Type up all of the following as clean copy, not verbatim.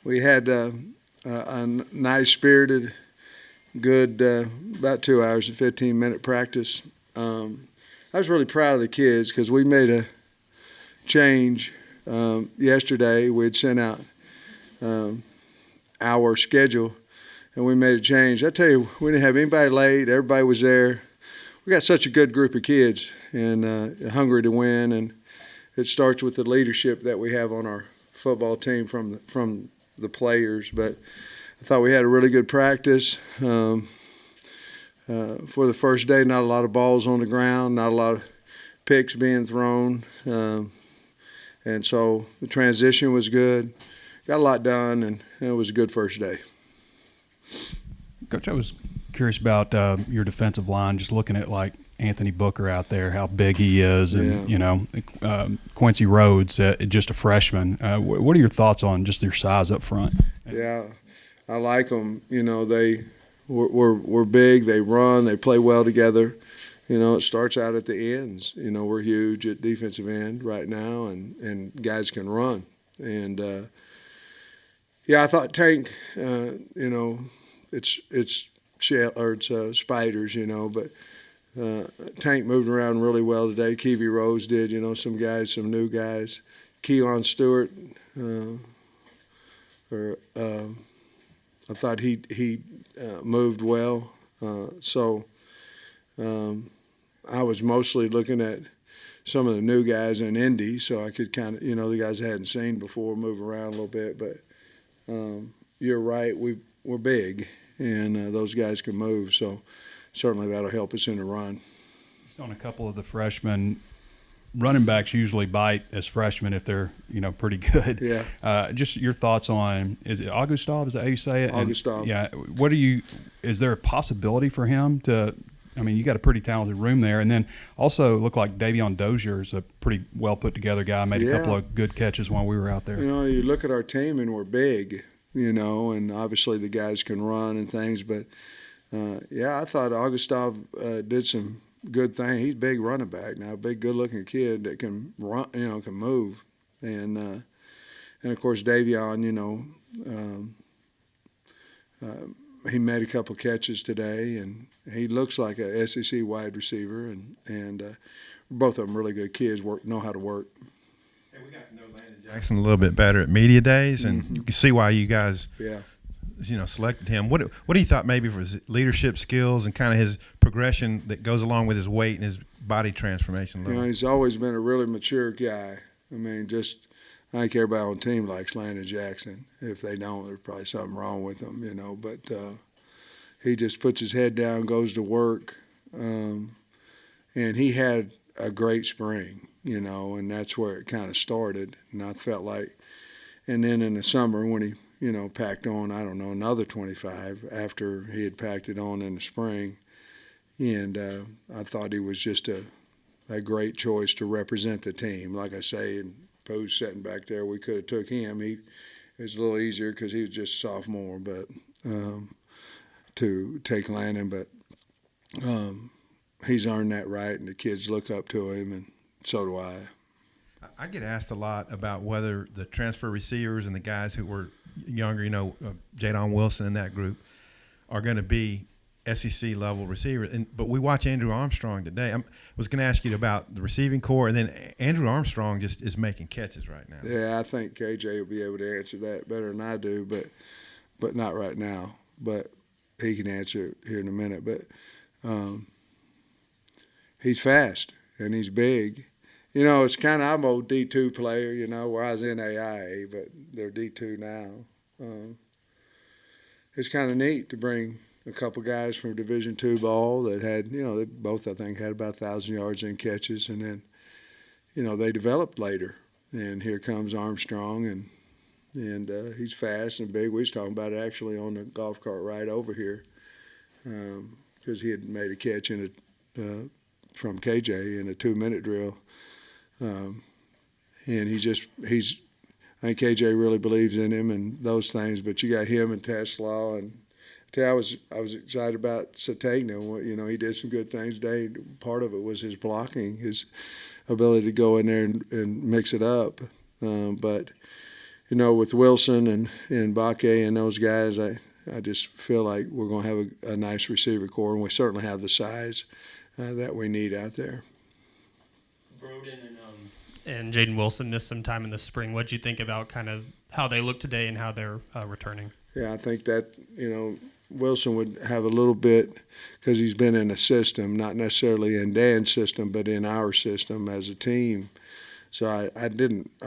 we had a nice spirited, good about 2 hours and 15-minute practice. I was really proud of the kids because we made a change yesterday. We'd sent out our schedule, and we made a change. I tell you, we didn't have anybody late. Everybody was there. We got such a good group of kids and hungry to win, and it starts with the leadership that we have on our football team from the players. But I thought we had a really good practice. For the first day, not a lot of balls on the ground, not a lot of picks being thrown. And so the transition was good. Got a lot done, and it was a good first day. Coach, I was curious about your defensive line, just looking at like Anthony Booker out there, how big he is, and Quincy Rhodes, just a freshman. What are your thoughts on just their size up front? Yeah, I like them. We're big. They run. They play well together. It starts out at the ends. We're huge at defensive end right now, and guys can run. And I thought Tank. It's spiders. But Tank moved around really well today. Kiwi Rose did. Some new guys. Keelan Stewart. I thought he moved well. I was mostly looking at some of the new guys in Indy, so I could kind of, the guys I hadn't seen before, move around a little bit. But you're right, we're big, and those guys can move. So certainly that'll help us in the run. Just on a couple of the freshmen, running backs usually bite as freshmen if they're, pretty good. Yeah. Just your thoughts on, is it Augustov? Is that how you say it? Augustov. Is there a possibility for him to, you got a pretty talented room there. And then also looked like Davion Dozier is a pretty well put together guy. Made a couple of good catches while we were out there. You look at our team and we're big, and obviously the guys can run and things. But, I thought Augustov did some good thing. He's a big running back now, a big, good-looking kid that can run, can move, and of course Davion, he made a couple catches today, and he looks like a SEC wide receiver, and both of them really good kids, know how to work. Hey, we got to know Landon Jackson a little bit better at media days, and you can see why you guys. Yeah. Selected him. What do you thought maybe for his leadership skills and kind of his progression that goes along with his weight and his body transformation level? He's always been a really mature guy. I think everybody on the team likes Landon Jackson. If they don't, there's probably something wrong with him, But he just puts his head down, goes to work, and he had a great spring, and that's where it kind of started. And I felt like, and then in the summer when he packed on, another 25 after he had packed it on in the spring. And I thought he was just a great choice to represent the team. Like I say, and Poe's sitting back there, we could have took him. It was a little easier because he was just a sophomore, but to take Landon. But he's earned that right, and the kids look up to him, and so do I. I get asked a lot about whether the transfer receivers and the guys who were younger, Jaden Wilson and that group, are going to be SEC level receivers. But we watch Andrew Armstrong today. I was going to ask you about the receiving core, and then Andrew Armstrong just is making catches right now. Yeah, I think KJ will be able to answer that better than I do, but not right now. But he can answer it here in a minute. But he's fast and he's big. It's kind of, I'm an old D2 player, where I was in AIA, but they're D2 now. It's kind of neat to bring a couple guys from Division II ball that had, they both, I think, had about 1,000 yards in catches, and then, they developed later. And here comes Armstrong, and he's fast and big. We was talking about it actually on the golf cart ride over here because he had made a catch from KJ in a 2-minute drill. And he's I think KJ really believes in him and those things, but you got him and Tesla, and I was excited about Satagna. He did some good things today. Part of it was his blocking, his ability to go in there and mix it up. But with Wilson and Bakke and those guys, I just feel like we're going to have a nice receiver core, and we certainly have the size that we need out there. Broden and Jaden Wilson missed some time in the spring. What do you think about kind of how they look today and how they're returning? Yeah, I think that, Wilson would have a little bit because he's been in a system, not necessarily in Dan's system, but in our system as a team. So I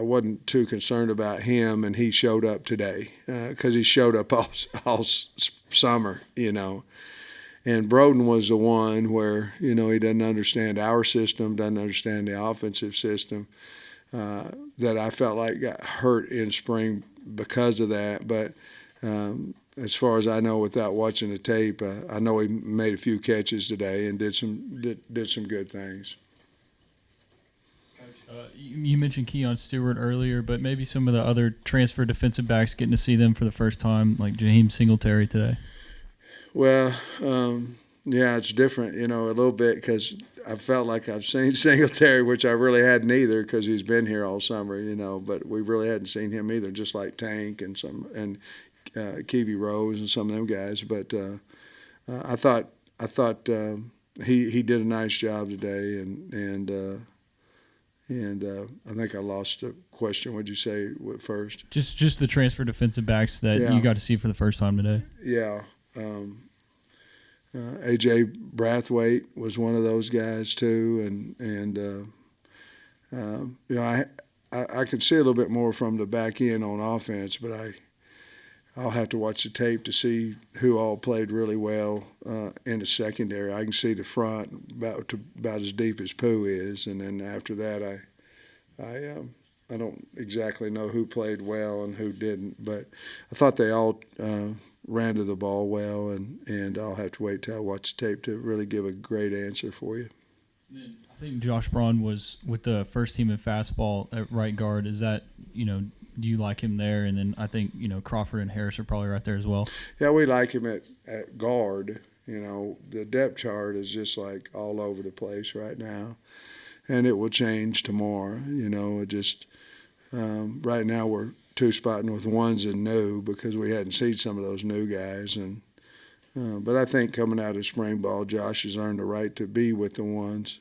wasn't too concerned about him, and he showed up today because he showed up all summer, And Broden was the one where, he doesn't understand our system, doesn't understand the offensive system, that I felt like got hurt in spring because of that. But as far as I know, without watching the tape, I know he made a few catches today and did some good things. You mentioned Keon Stewart earlier, but maybe some of the other transfer defensive backs, getting to see them for the first time, like Jaheim Singletary today. Well, yeah, it's different, a little bit because I felt like I've seen Singletary, which I really hadn't either because he's been here all summer, but we really hadn't seen him either, just like Tank and Keevy Rose and some of them guys. But I thought he did a nice job today, and I think I lost the question. What'd you say first? Just the transfer defensive backs that you got to see for the first time today. Yeah. A.J. Brathwaite was one of those guys too, and I could see a little bit more from the back end on offense, but I'll have to watch the tape to see who all played really well in the secondary. I can see the front about as deep as Pooh is, and then after that, I don't exactly know who played well and who didn't, but I thought they all ran to the ball well, and I'll have to wait till I watch the tape to really give a great answer for you. I think Josh Braun was with the first team in fastball at right guard. Is that, do you like him there? And then I think, Crawford and Harris are probably right there as well. Yeah, we like him at guard. The depth chart is just like all over the place right now, and it will change tomorrow. Right now we're two-spotting with ones and new because we hadn't seen some of those new guys. But I think coming out of spring ball, Josh has earned the right to be with the ones.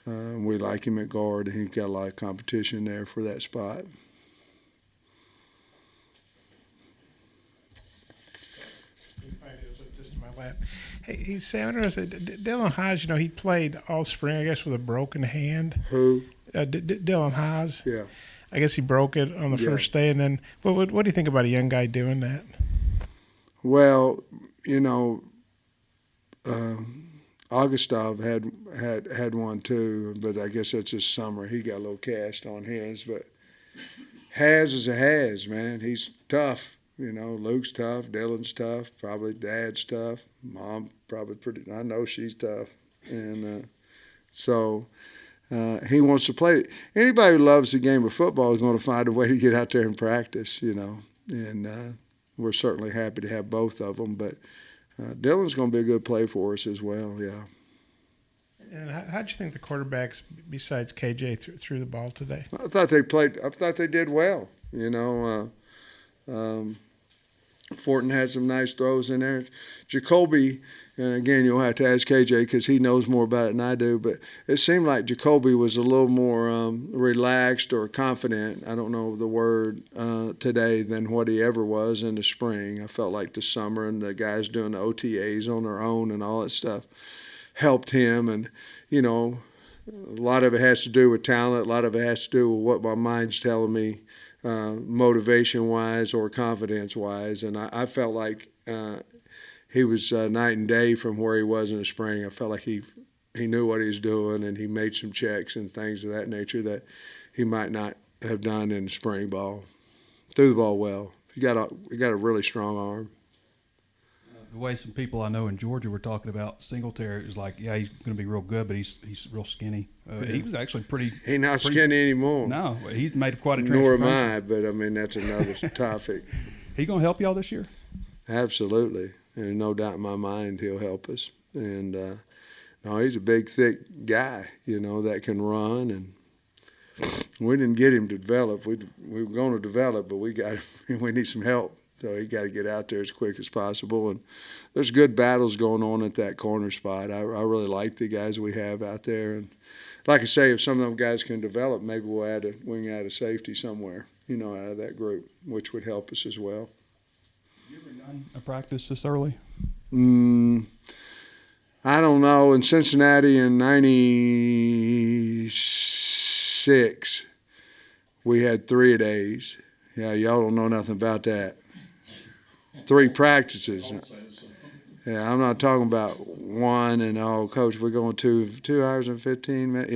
We like him at guard, and he's got a lot of competition there for that spot. Just in my lap. Hey, Sam, Dylan Haas, he played all spring, I guess, with a broken hand. Who? Dylan Haas. Yeah. I guess he broke it on the first day. And then what do you think about a young guy doing that? Well, Augustov had one too, but I guess that's just summer. He got a little cast on his. But Has is a Has, man. He's tough. Luke's tough, Dylan's tough, probably Dad's tough, Mom probably pretty. I know she's tough, and so he wants to play. Anybody who loves the game of football is going to find a way to get out there and practice, and we're certainly happy to have both of them. But Dylan's going to be a good play for us as well, yeah. And how do you think the quarterbacks, besides KJ, threw the ball today? I thought they did well, Fortin had some nice throws in there. Jacoby, and again, you'll have to ask KJ because he knows more about it than I do, but it seemed like Jacoby was a little more relaxed or confident, I don't know the word, today than what he ever was in the spring. I felt like the summer and the guys doing the OTAs on their own and all that stuff helped him. And, a lot of it has to do with talent. A lot of it has to do with what my mind's telling me. Motivation-wise or confidence-wise, and I felt like he was night and day from where he was in the spring. I felt like he knew what he was doing, and he made some checks and things of that nature that he might not have done in the spring ball. Threw the ball well. He got a really strong arm. The way some people I know in Georgia were talking about Singletary, it was like, yeah, he's going to be real good, but he's real skinny. He was actually pretty. He's not skinny anymore. No, he's made quite a transformation. Nor am I, but I mean that's another topic. He going to help y'all this year? Absolutely, there's no doubt in my mind he'll help us. And no, he's a big, thick guy, that can run, and we didn't get him to develop. We were going to develop, but we need some help. So he got to get out there as quick as possible. And there's good battles going on at that corner spot. I really like the guys we have out there. And like I say, if some of them guys can develop, maybe we can add a safety somewhere, out of that group, which would help us as well. You ever done a practice this early? I don't know. In Cincinnati in '96, we had 3 days. Yeah, y'all don't know nothing about that. 3 practices. Yeah, I'm not talking about one and coach, we're going 2 hours and 15 minutes,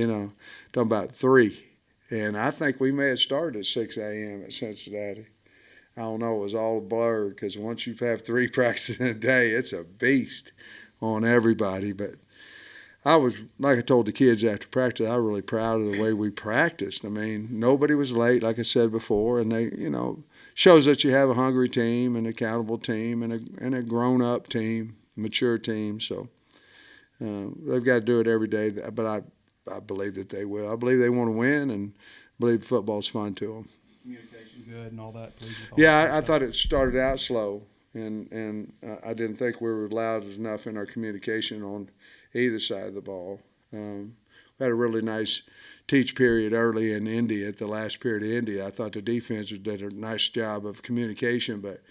talking about 3. And I think we may have started at 6 a.m. at Cincinnati. I don't know, it was all a blur because once you have 3 practices in a day, it's a beast on everybody. But I was, like I told the kids after practice, I was really proud of the way we practiced. I mean, nobody was late, like I said before, and they, shows that you have a hungry team, an accountable team, and a grown-up team, mature team. So they've got to do it every day. But I believe that they will. I believe they want to win, and I believe football's fun to them. Communication good and all that, please? Yeah, I thought it started out slow, and I didn't think we were loud enough in our communication on either side of the ball. We had a really nice teach period early in Indy. At the last period of Indy, I thought the defense did a nice job of communication, but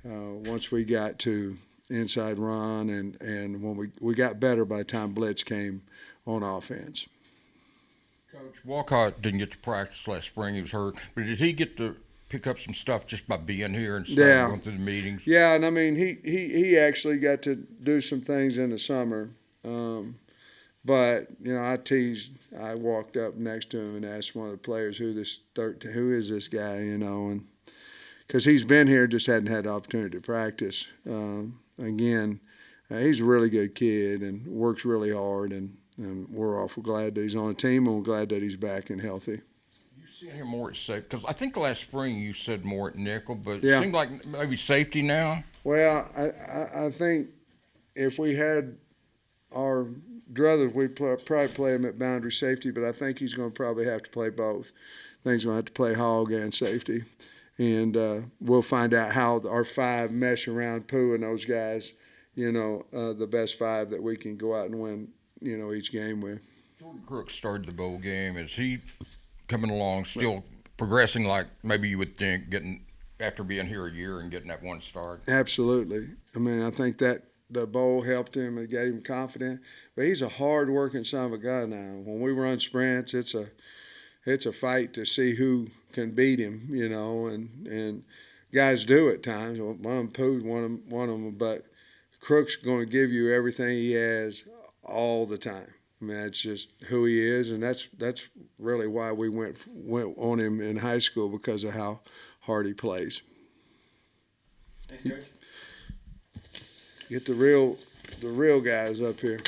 once we got to inside run and when we got better by the time blitz came on offense. Coach, Walcott didn't get to practice last spring. He was hurt, but did he get to pick up some stuff just by being here and going through the meetings? Yeah, and I mean he actually got to do some things in the summer. But I walked up next to him and asked one of the players who is this guy, and because he's been here, just hadn't had the opportunity to practice. He's a really good kid and works really hard, and we're awful glad that he's on the team, and we're glad that he's back and healthy. You seen him more at safety? Because I think last spring you said more at nickel, but Yeah. it seemed like maybe safety now. Well, I think if we had our druthers, we'd probably play him at boundary safety, but I think he's going to probably have to play both. I think he's going to have to play hog and safety. And we'll find out how our 5 mesh around Pooh and those guys, the best 5 that we can go out and win, each game with. Jordan Crooks started the bowl game. Is he coming along, still progressing like maybe you would think, getting after being here a year and getting that one start? Absolutely. I mean, I think that the bowl helped him and got him confident. But he's a hard-working son of a guy now. When we run sprints, it's a fight to see who can beat him, and guys do at times. One of them Pooh, one of them, but Crook's going to give you everything he has all the time. I mean, that's just who he is, and that's really why we went on him in high school, because of how hard he plays. Thanks, Coach. Get the real guys up here.